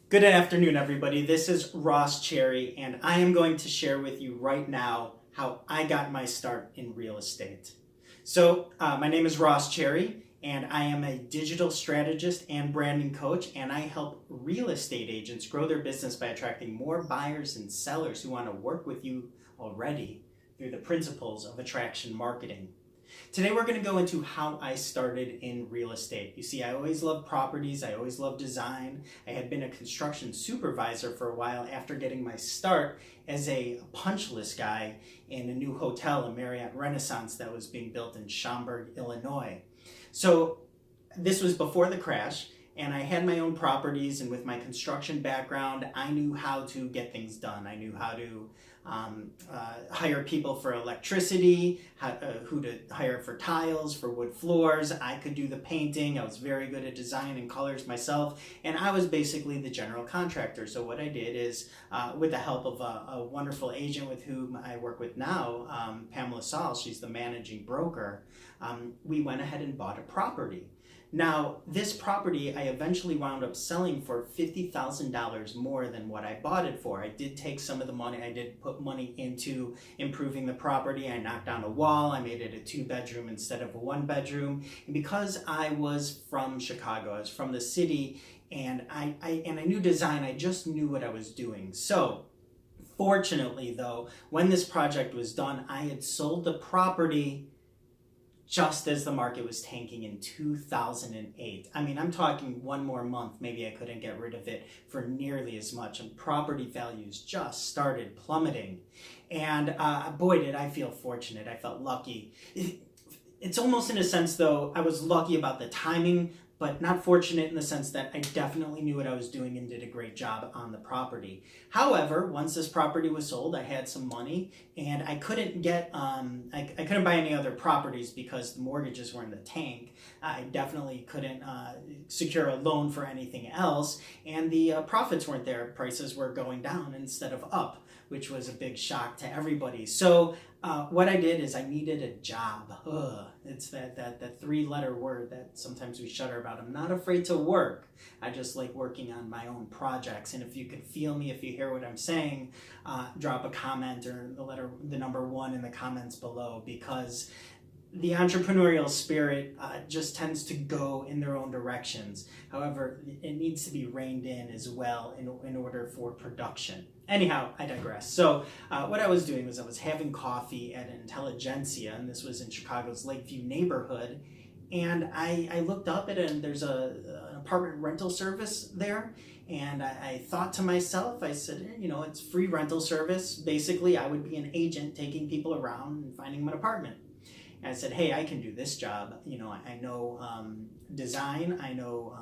Good afternoon, everybody. This is Ross Cherry, and I am going to share with you right now how I got my start in real estate. My name is Ross Cherry, and I am a digital strategist and branding coach, and I help real estate agents grow their business by attracting more buyers and sellers who want to work with you already through the principles of attraction marketing. Today we're going to go into how I started in real estate. You see, I always loved properties, I always loved design. I had been a construction supervisor for a while after getting my start as a punch list guy in a new hotel, a Marriott Renaissance that was being built in Schaumburg, Illinois. So this was before the crash, and I had my own properties, and with my construction background, I knew how to get things done. I knew how to hire people for electricity, who to hire for tiles, for wood floors. I could do the painting. I was very good at design and colors myself, and I was basically the general contractor. So what I did is, with the help of a wonderful agent with whom I work with now, Pamela Saul, she's the managing broker, we went ahead and bought a property. Now, this property I eventually wound up selling for $50,000 more than what I bought it for. I did take some of the money, I did put money into improving the property. I knocked down a wall, I made it a 2-bedroom instead of a 1-bedroom. And because I was from Chicago, I was from the city, and I knew design, I just knew what I was doing. So, fortunately though, when this project was done, I had sold the property just as the market was tanking in 2008. I mean, I'm talking one more month, maybe I couldn't get rid of it for nearly as much, and property values just started plummeting. And boy, did I feel fortunate. I felt lucky. It's almost in a sense, though, I was lucky about the timing, but not fortunate in the sense that I definitely knew what I was doing and did a great job on the property. However, once this property was sold, I had some money, and I couldn't get, I couldn't buy any other properties because the mortgages were in the tank. I definitely couldn't secure a loan for anything else, and the profits weren't there. Prices were going down instead of up, which was a big shock to everybody. So what I did is I needed a job. It's that 3-letter word that sometimes we shudder about. I'm not afraid to work. I just like working on my own projects. And if you could feel me, if you hear what I'm saying, drop a comment or the number 1 in the comments below, because the entrepreneurial spirit just tends to go in their own directions. However, it needs to be reined in as well in order for production. Anyhow, I digress. So what I was doing was I was having coffee at Intelligentsia, and this was in Chicago's Lakeview neighborhood, and I looked up at it, and there's an apartment rental service there, and I thought to myself, I said, you know, it's free rental service. Basically, I would be an agent taking people around and finding them an apartment. And I said, hey, I can do this job. You know, I know design, I know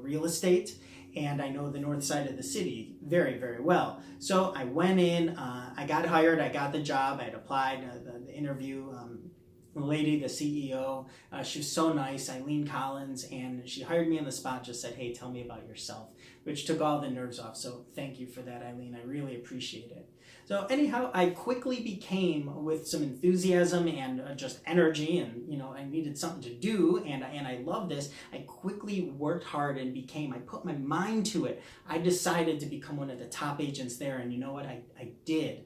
real estate, and I know the north side of the city very, very well. So I went in, I got hired, I got the job, I had applied, the interview, the lady, the CEO, she was so nice, Eileen Collins, and she hired me on the spot, just said, hey, tell me about yourself, which took all the nerves off. So thank you for that, Eileen. I really appreciate it. So anyhow, I quickly became, with some enthusiasm and just energy, and you know, I needed something to do, and I love this. I quickly worked hard and I put my mind to it. I decided to become one of the top agents there, and you know what? I did.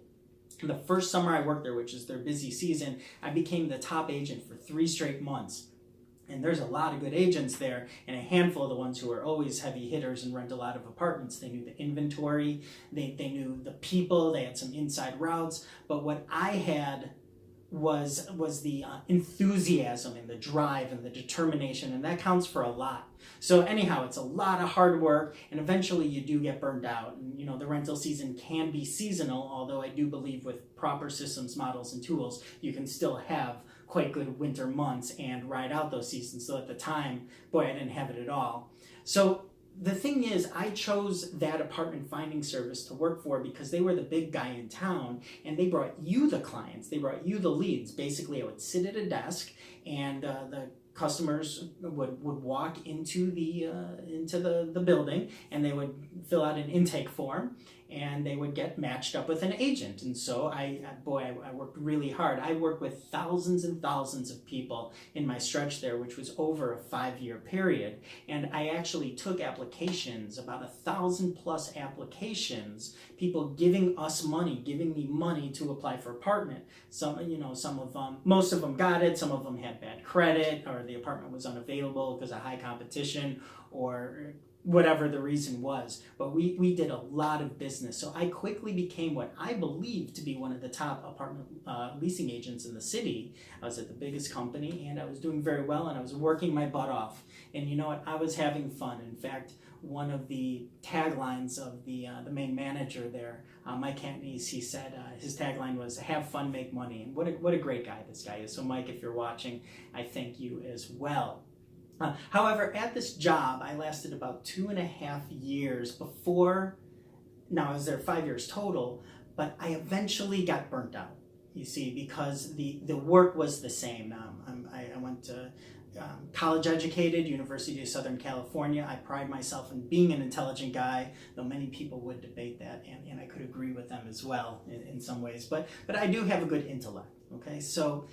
The first summer I worked there, which is their busy season, I became the top agent for 3 straight months. And there's a lot of good agents there, and a handful of the ones who are always heavy hitters and rent a lot of apartments. They knew the inventory, they knew the people, they had some inside routes. But what I had was the enthusiasm and the drive and the determination, and that counts for a lot. So anyhow, it's a lot of hard work, and eventually you do get burned out. And you know, the rental season can be seasonal, although I do believe with proper systems, models, and tools, you can still have quite good winter months and ride out those seasons. So at the time, boy, I didn't have it at all. So the thing is, I chose that apartment finding service to work for because they were the big guy in town, and they brought you the clients, they brought you the leads. Basically, I would sit at a desk, and the customers would walk into the building, and they would fill out an intake form, and they would get matched up with an agent. And so I worked really hard. I worked with thousands and thousands of people in my stretch there, which was over a 5-year period. And I actually took applications, about 1,000+ applications, people giving us money, giving me money to apply for apartment. Some of them, most of them got it. Some of them had bad credit, or the apartment was unavailable because of high competition, or whatever the reason was. But we did a lot of business. So I quickly became what I believe to be one of the top apartment leasing agents in the city. I was at the biggest company, and I was doing very well, and I was working my butt off. And you know what? I was having fun. In fact, one of the taglines of the main manager there, Mike Cantnese, he said his tagline was "Have fun, make money." And what a great guy this guy is. So Mike, if you're watching, I thank you as well. However, at this job, I lasted about 2.5 years before. Now I was there 5 years total, but I eventually got burnt out. You see, because the work was the same. I went to college educated, University of Southern California. I pride myself in being an intelligent guy, though many people would debate that, and I could agree with them as well in some ways. But I do have a good intellect. Okay, so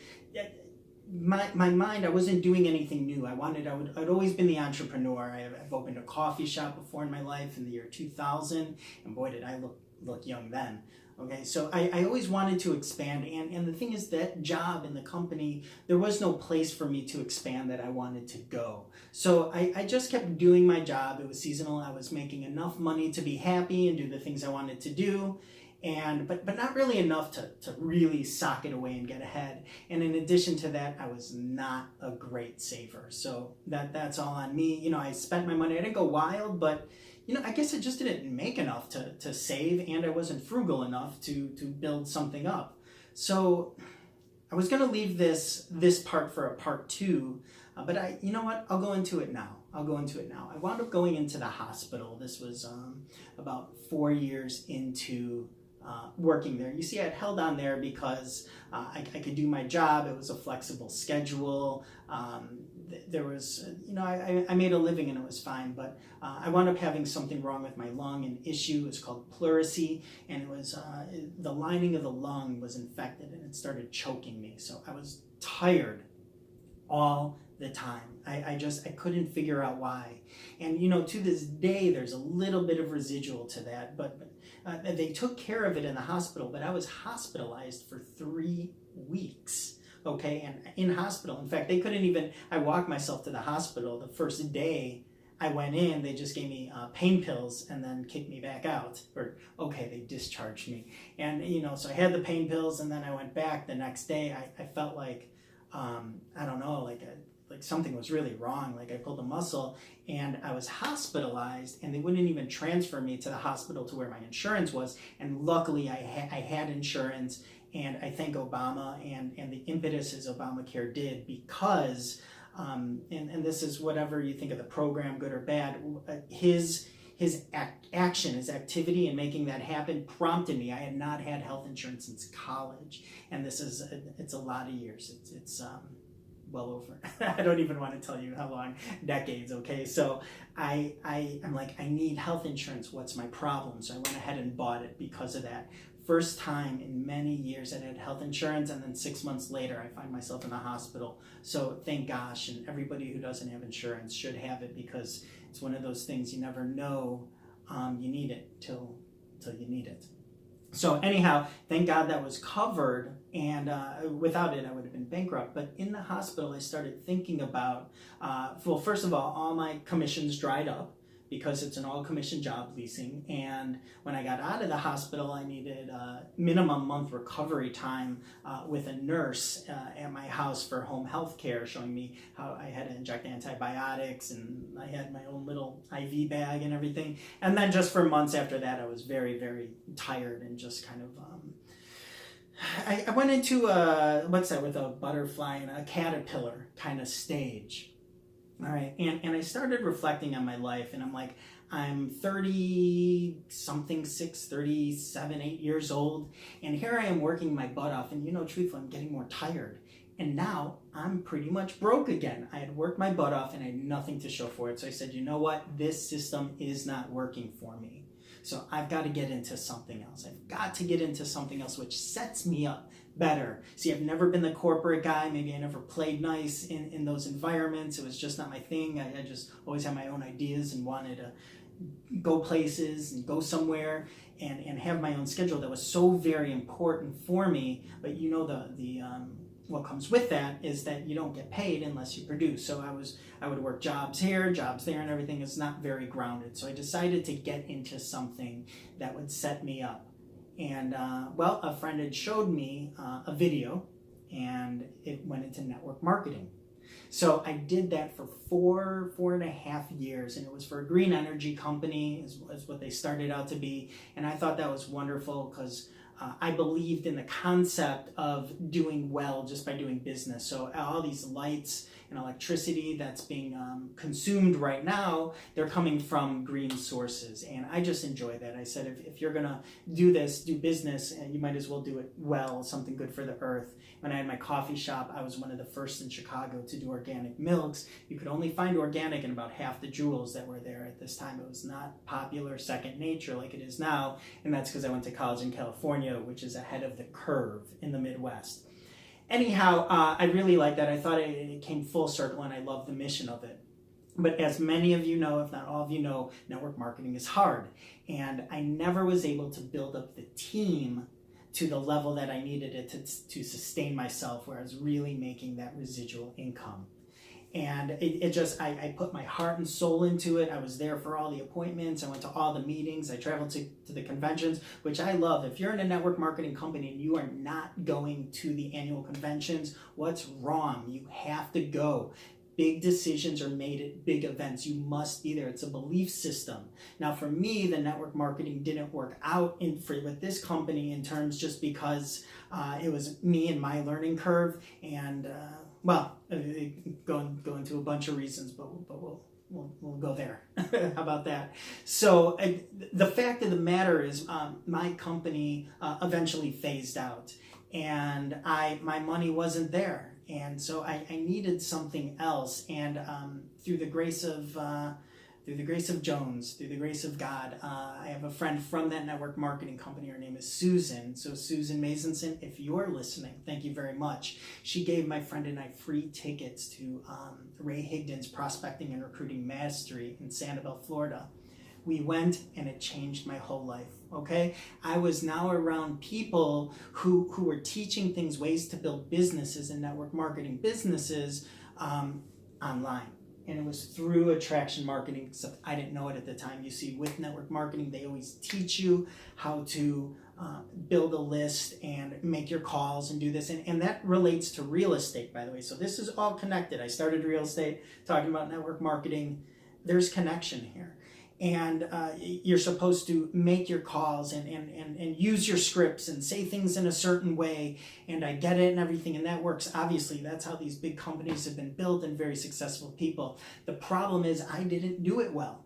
my mind, I wasn't doing anything new. I'd always been the entrepreneur. I've opened a coffee shop before in my life in the year 2000, and boy, did I look young then. Okay, so I always wanted to expand, and the thing is, that job in the company, there was no place for me to expand that I wanted to go. So I just kept doing my job. It was seasonal. I was making enough money to be happy and do the things I wanted to do, but not really enough to really sock it away and get ahead. And in addition to that, I was not a great saver. So that's all on me. You know, I spent my money. I didn't go wild, but I guess I just didn't make enough to save, and I wasn't frugal enough to build something up. So I was going to leave this part for a part 2, but you know what? I'll go into it now. I wound up going into the hospital. This was about 4 years into working there. You see, I had held on there because I could do my job. It was a flexible schedule. There was, I made a living and it was fine, but I wound up having something wrong with my lung, an issue. It's called pleurisy, and it was the lining of the lung was infected, and it started choking me. So I was tired all the time. I couldn't figure out why. And to this day, there's a little bit of residual to that, but they took care of it in the hospital, but I was hospitalized for 3 weeks. Okay, and in hospital. In fact, they couldn't even, I walked myself to the hospital. The first day I went in, they just gave me pain pills and then kicked me back out. They discharged me. And, so I had the pain pills, and then I went back the next day. I felt like, I don't know, like something was really wrong. Like I pulled a muscle, and I was hospitalized, and they wouldn't even transfer me to the hospital to where my insurance was. And luckily I had insurance. And I thank Obama and the impetus as Obamacare did, because, and this is whatever you think of the program, good or bad, his action, his activity in making that happen prompted me. I had not had health insurance since college, and it's a lot of years. It's well over. I don't even want to tell you how long, decades. Okay, so I'm like, I need health insurance. What's my problem? So I went ahead and bought it because of that. First time in many years I had health insurance, and then 6 months later I find myself in the hospital. So thank gosh, and everybody who doesn't have insurance should have it, because it's one of those things you never know you need it till you need it. So anyhow, thank God that was covered, and without it I would have been bankrupt. But in the hospital I started thinking about, well, first of all my commissions dried up, because it's an all-commission job, leasing. And when I got out of the hospital, I needed a minimum month recovery time with a nurse at my house for home health care, showing me how I had to inject antibiotics, and I had my own little IV bag and everything. And then just for months after that, I was very, very tired and just kind of... I went into with a butterfly and a caterpillar kind of stage. All right, and I started reflecting on my life, and I'm like, I'm 30-something, 37, 8 years old, and here I am working my butt off, and truthfully, I'm getting more tired. And now I'm pretty much broke again. I had worked my butt off, and I had nothing to show for it. So I said, you know what? This system is not working for me. So I've got to get into something else. I've got to get into something else which sets me up better. See, I've never been the corporate guy. Maybe I never played nice in those environments. It was just not my thing. I just always had my own ideas and wanted to go places and go somewhere and have my own schedule. That was so very important for me. But you know, the what comes with that is that you don't get paid unless you produce. So I would work jobs here, jobs there, and everything is not very grounded. So I decided to get into something that would set me up. And well, a friend had showed me a video, and it went into network marketing. So I did that for 4.5 years, and it was for a green energy company, is what they started out to be. And I thought that was wonderful because I believed in the concept of doing well just by doing business. So all these lights and electricity that's being consumed right now, they're coming from green sources. And I just enjoy that. I said, if you're going to do this, do business, and you might as well do it well, something good for the earth. When I had my coffee shop, I was one of the first in Chicago to do organic milks. You could only find organic in about half the Jewels that were there at this time. It was not popular, second nature like it is now. And that's because I went to college in California, which is ahead of the curve in the Midwest. Anyhow, I really liked that. I thought it came full circle, and I love the mission of it. But as many of you know, if not all of you know, network marketing is hard. And I never was able to build up the team to the level that I needed it to sustain myself, where I was really making that residual income. And I put my heart and soul into it. I was there for all the appointments. I went to all the meetings. I traveled to the conventions, which I love. If you're in a network marketing company and you are not going to the annual conventions, what's wrong? You have to go. Big decisions are made at big events. You must be there. It's a belief system. Now, for me, the network marketing didn't work out with this company in terms just because it was me and my learning curve, and well, go into a bunch of reasons, but we'll go there. How about that? So the fact of the matter is, my company eventually phased out, and my money wasn't there. And so I needed something else, and through the grace of Jones, through the grace of God, I have a friend from that network marketing company. Her name is Susan. So Susan Mazenson, if you're listening, thank you very much. She gave my friend and I free tickets to Ray Higdon's Prospecting and Recruiting Mastery in Sanibel, Florida. We went, and it changed my whole life, okay? I was now around people who were teaching things, ways to build businesses and network marketing businesses online. And it was through attraction marketing, except I didn't know it at the time. You see, with network marketing, they always teach you how to build a list and make your calls and do this. And that relates to real estate, by the way. So this is all connected. I started real estate, talking about network marketing. There's connection here. And you're supposed to make your calls and use your scripts and say things in a certain way, and I get it and everything, and that works. Obviously, that's how these big companies have been built and very successful people. The problem is I didn't do it well,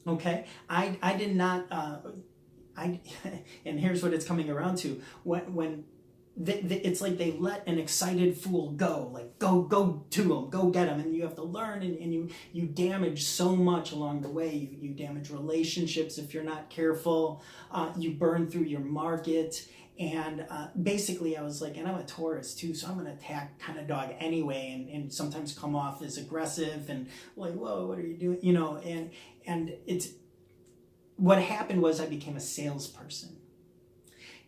okay? I did not, and here's what it's coming around to. When it's like they let an excited fool go, like go to them, go get them, and you have to learn, and you damage so much along the way. You damage relationships if you're not careful. You burn through your market, and basically I was like, and I'm a Taurus too, so I'm an attack kind of dog anyway, and sometimes come off as aggressive and like, whoa, what are you doing, you know? And it's what happened was I became a salesperson,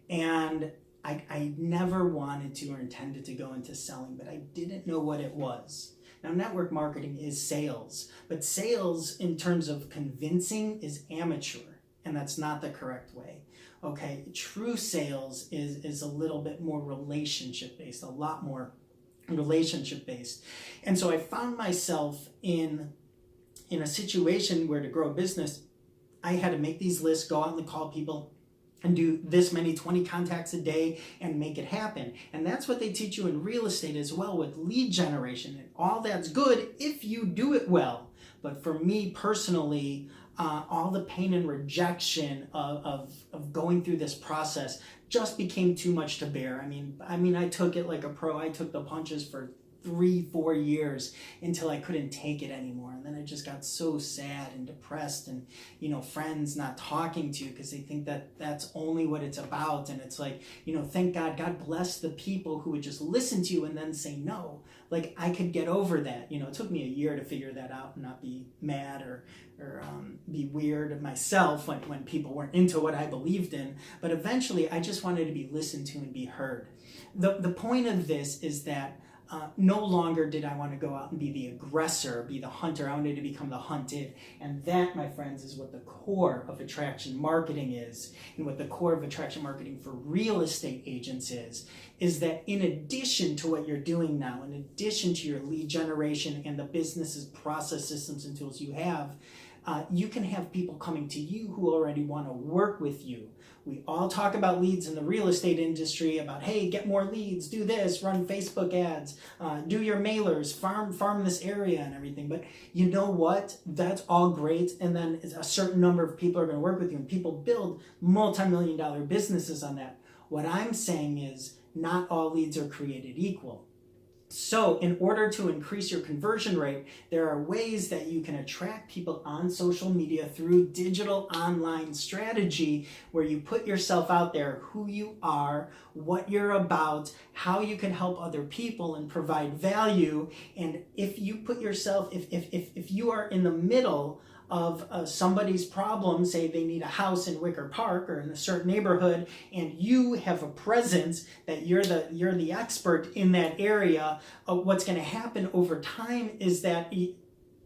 and I never wanted to or intended to go into selling, but I didn't know what it was. Now, network marketing is sales, but sales in terms of convincing is amateur, and that's not the correct way. Okay, true sales is a little bit more relationship-based, a lot more relationship-based. And so I found myself in a situation where to grow a business, I had to make these lists, go out and call people, and do this many 20 contacts a day and make it happen. And that's what they teach you in real estate as well, with lead generation. And all that's good if you do it well. But for me personally, all the pain and rejection of going through this process just became too much to bear. I mean, I took it like a pro. I took the punches for 3-4 years until I couldn't take it anymore. And then I just got so sad and depressed, and friends not talking to you because they think that that's only what it's about. And it's like, thank God bless the people who would just listen to you and then say no. Like, I could get over that. It took me a year to figure that out and not be mad or be weird of myself when people weren't into what I believed in. But eventually I just wanted to be listened to and be heard. The point of this is that no longer did I want to go out and be the aggressor, be the hunter. I wanted to become the hunted. And that, my friends, is what the core of attraction marketing is. And what the core of attraction marketing for real estate agents is that in addition to what you're doing now, in addition to your lead generation and the business's process, systems, and tools you have, you can have people coming to you who already want to work with you. We all talk about leads in the real estate industry, about, hey, get more leads, do this, run Facebook ads, do your mailers, farm this area and everything. But you know what? That's all great. And then a certain number of people are going to work with you, and people build multi-million-dollar businesses on that. What I'm saying is not all leads are created equal. So in order to increase your conversion rate, there are ways that you can attract people on social media through digital online strategy, where you put yourself out there, who you are, what you're about, how you can help other people and provide value. And if you put yourself, if you are in the middle of somebody's problem, say they need a house in Wicker Park or in a certain neighborhood, and you have a presence that you're the expert in that area, what's going to happen over time is that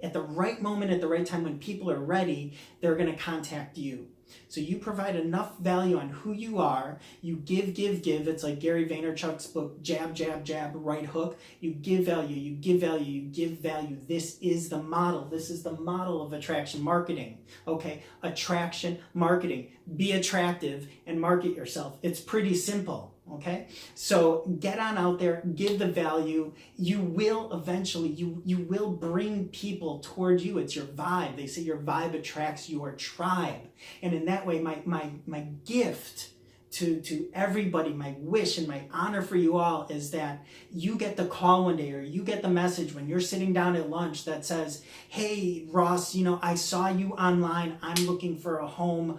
at the right moment, at the right time, when people are ready, they're going to contact you. So you provide enough value on who you are. You give. It's like Gary Vaynerchuk's book, Jab, Jab, Jab, Right Hook. You give value, you give value, you give value. This is the model. This is the model of attraction marketing. Okay, attraction marketing. Be attractive and market yourself. It's pretty simple. Okay, so get on out there, give the value. You will eventually, you will bring people toward you. It's your vibe. They say your vibe attracts your tribe. And in that way, my gift to everybody, my wish and my honor for you all is that you get the call one day, or you get the message when you're sitting down at lunch that says, hey, Ross, I saw you online. I'm looking for a home.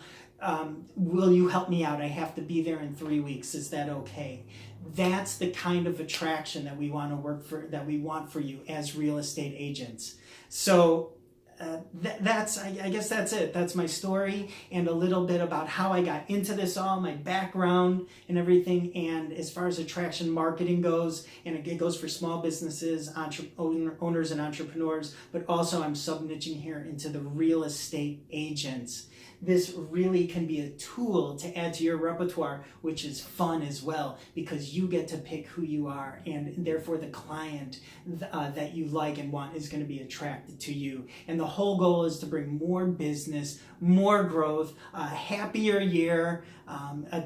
Will you help me out? I have to be there in 3 weeks. Is that okay? That's the kind of attraction that we want to work for, that we want for you as real estate agents. So I guess that's it. That's my story and a little bit about how I got into this all, my background and everything. And as far as attraction marketing goes, and it goes for small businesses, owners and entrepreneurs, but also I'm sub-niching here into the real estate agents. This really can be a tool to add to your repertoire, which is fun as well, because you get to pick who you are, and therefore the client that you like and want is going to be attracted to you. And the whole goal is to bring more business, more growth, a happier year.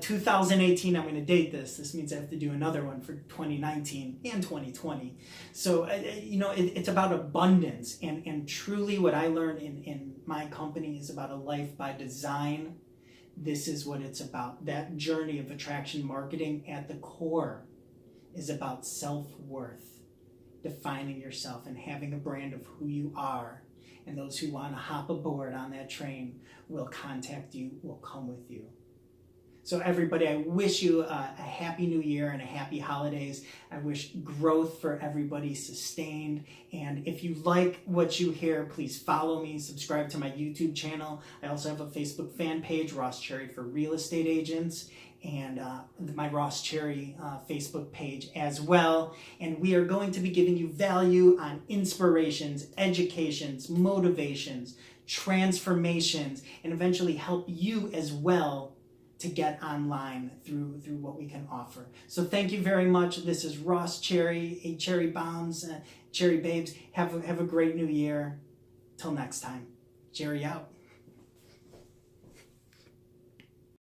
2018, I'm going to date this. This means I have to do another one for 2019 and 2020. So, it's about abundance. And truly what I learned in my company is about a life by design. This is what it's about. That journey of attraction marketing at the core is about self-worth, defining yourself and having a brand of who you are. And those who want to hop aboard on that train will contact you, will come with you. So everybody, I wish you a happy new year and a happy holidays. I wish growth for everybody sustained. And if you like what you hear, please follow me, subscribe to my YouTube channel. I also have a Facebook fan page, Ross Cherry for Real Estate Agents, and my Ross Cherry Facebook page as well. And we are going to be giving you value on inspirations, educations, motivations, transformations, and eventually help you as well to get online through what we can offer. So thank you very much. This is Ross Cherry, Cherry Bombs, Cherry Babes. Have a great new year. Till next time. Cherry out.